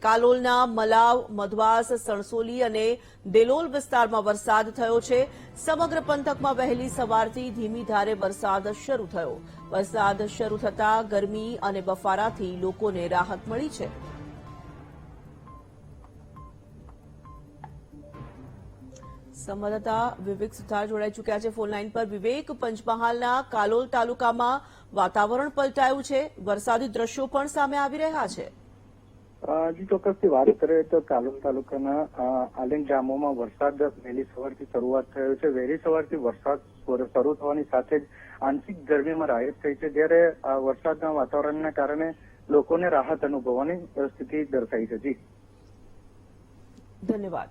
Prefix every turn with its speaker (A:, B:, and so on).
A: કાલોલના મલાવ, મધવાસ, સણસોલી અને દેલોલ વિસ્તારમાં વરસાદ થયો છે. સમગ્ર પંથકમાં વહેલી સવારથી ધીમી ધારે વરસાદ શરૂ થયો. વરસાદ શરૂ થતાં ગરમી અને બફારાથી લોકોને રાહત મળી છે. સંવાદદાતા વિવેક સુથાર જોડાઈ ચૂક્યા છે ફોન લાઈન પર. વિવેક, પંચમહાલના કાલોલ તાલુકામાં વાતાવરણ પલટાયું છે, વરસાદી દ્રશ્યો પણ સામે આવી રહ્યા છે.
B: જી ચોક્કસથી વાત કરીએ તો કાલોલ તાલુકાના આલિંગ ગામોમાં વરસાદ વહેલી સવારથી શરૂઆત થયો છે. વહેલી સવારથી વરસાદ શરૂ થવાની સાથે જ આંશિક ગરમીમાં રાહત થઈ છે, જ્યારે વરસાદના વાતાવરણના કારણે લોકોને રાહત અનુભવવાની સ્થિતિ દર્શાઈ છે. જી
A: ધન્યવાદ.